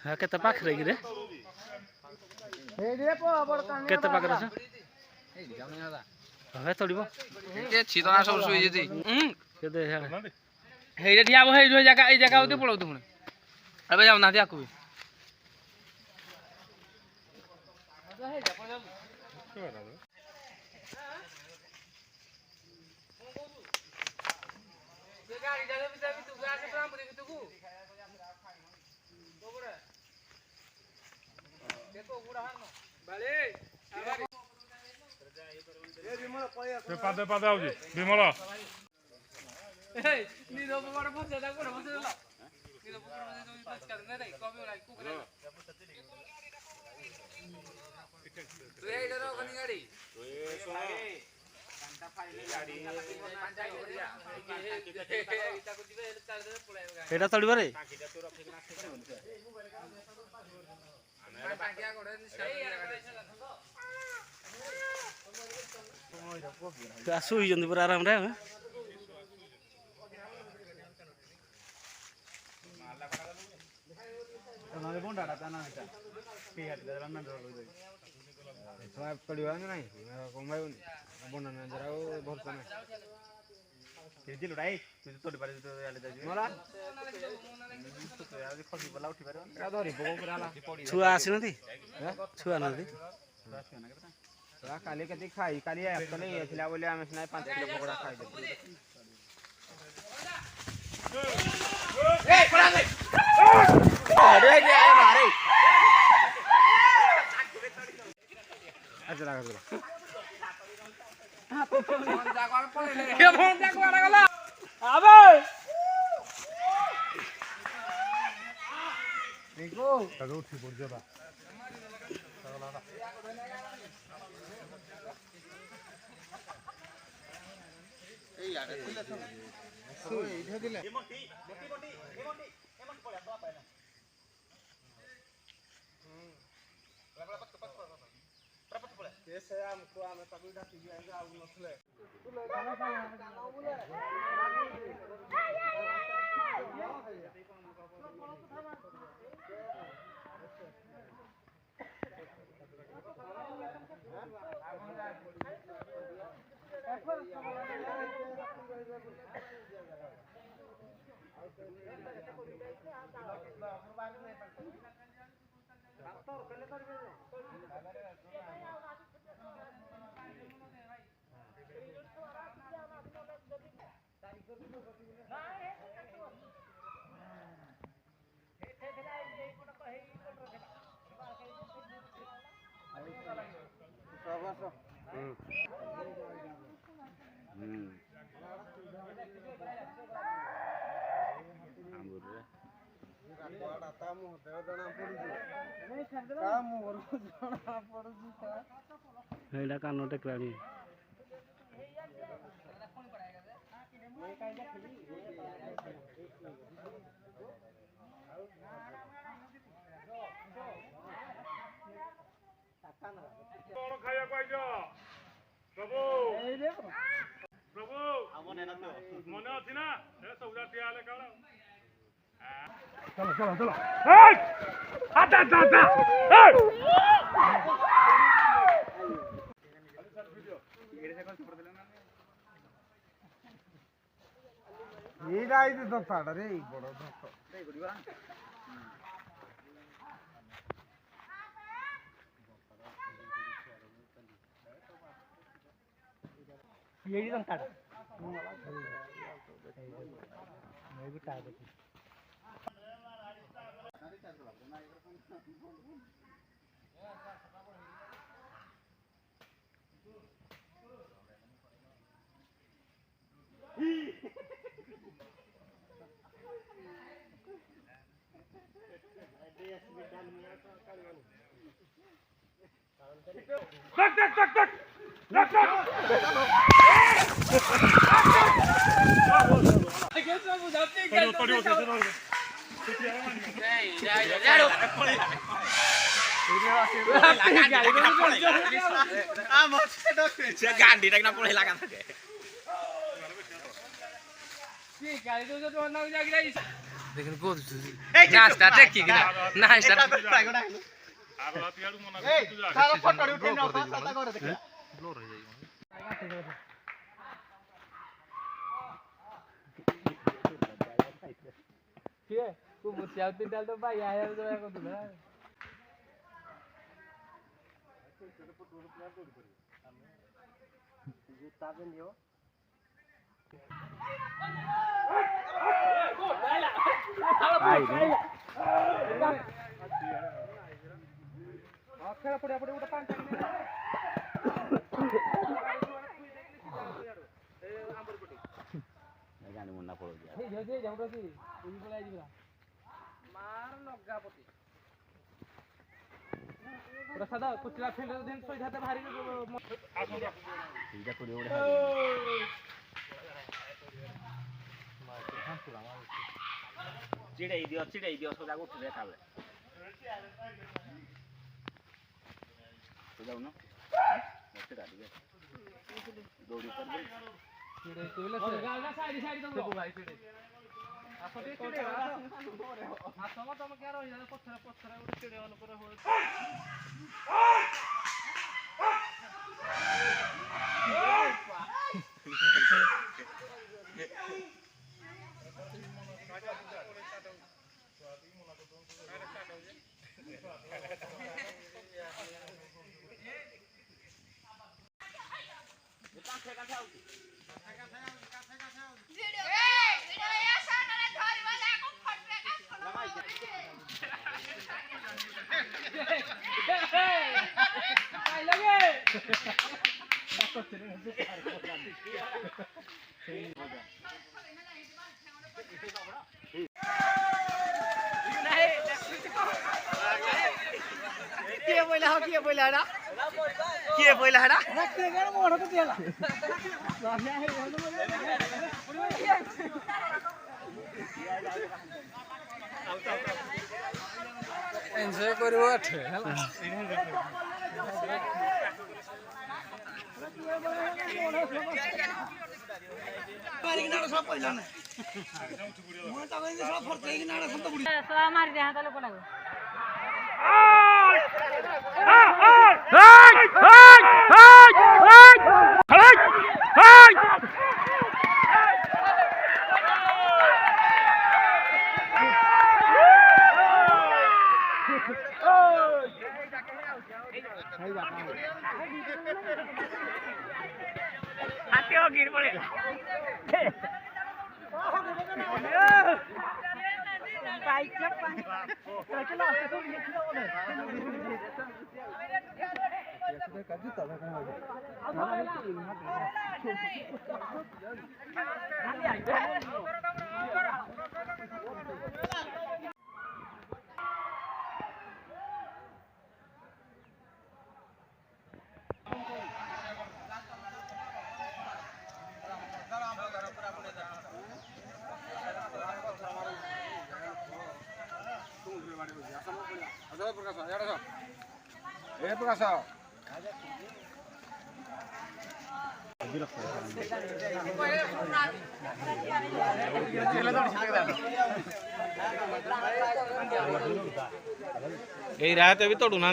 हाँ केते पाखरे गिरे केते पाखरे छ हे तोड़िबो ए छितना सब सुई जेती केते हेरे ठिया हे जो जगह ए जगह उते पळौ तुने अबे जाऊ ना दिया कोई गाड़ी जाने भी तू आके काम करे तू को दोबरे देखो गुड़ा हानो बाले ए विमल पया पे पादे आउजी विमल ए नीरो बड़ फसे दा कोन फसे ला नीरो बड़ फसे तो पास कर नहीं रे कभी ना को करे तू ए डरो कनी गाड़ी ए भाई घंटा फाइल गाड़ी पंचायत करिया एटा तोड़िबो रे आसु ही जंदी पूरा आराम रे हमारे बोंडाटा तना है पे हट जरा ना रोल दे तो पड़िवा नहीं मेरा कोंबाई बोंडा ना जरा वो भरसा नहीं केजी लड़ाई तुझे तोड़ पारे तो याले जाजी मला तो यार खसी बला उठी पारे का धरी बगो कराला छुआ आसिनथि छुआ नथि थोड़ा काली कति खाई काली अपने एथिला बोले हम सुनाई 5 किलो पकोड़ा खाई दे ए पड़ा दे अरे ये आए मारे अच्छा लगा दो फोन जागवार पड़े ले फोन जागवार गला आबे देखो तगो उठी पड़ जाबा ए यार खुले छ सो इधर दिले एमटी पड़े तो पाइला कैसे हमको हमें तभी ढाकी जाएगा अब नसले हेडा कानो टेकलानी बड़ खाया पाइजो प्रभु प्रभु मन अछि ना ए सौदा टियाले काला चलो ए आता ये राई तो साडा रे बड़ धक्का ये ही तो साडा मैं भी टाइट है गांधी टाकना पळेला का কি গাড়ি তো তো না যাই যাই দেখেন কো নাস্তা টেকি কিনা নাস্তা আর রাতি আড়ু মনা করতে তুই যা সারা ফটো উঠে নাও সাদা করে দেখে ব্লোর হয়ে যায় কি কো মুছিয়া তিনটাল তো ভাই আয়া তো এক কথা না খেলা পড়ে পড়ে ওটা পান জানি মন না পড়ে যায় এই যে যাওটা কি উনি বলে আইবা মার লগা পতি ওটা সাদা কুচলা ফেলে দেন সই হাতে ভারী এইটা করে ওড়ে চিড়াই দিও সোজা উঠে দেখাবে সোজা না চিড়া দিবে দৌড়ি করবে ছেড়ে তুইলে গালটা সাইড সাইড দাও ভাই ছেড়ে আসলে ছেড়ে না সময় তোমাকে আর হইছে পছরে পছরে ওটা ছেড়ে অন করে হল এনজয় করব আঠে মারি দে হাতালে কোনাগো হাতেও গির পড়ে এই রাতে भी तोड़ू ना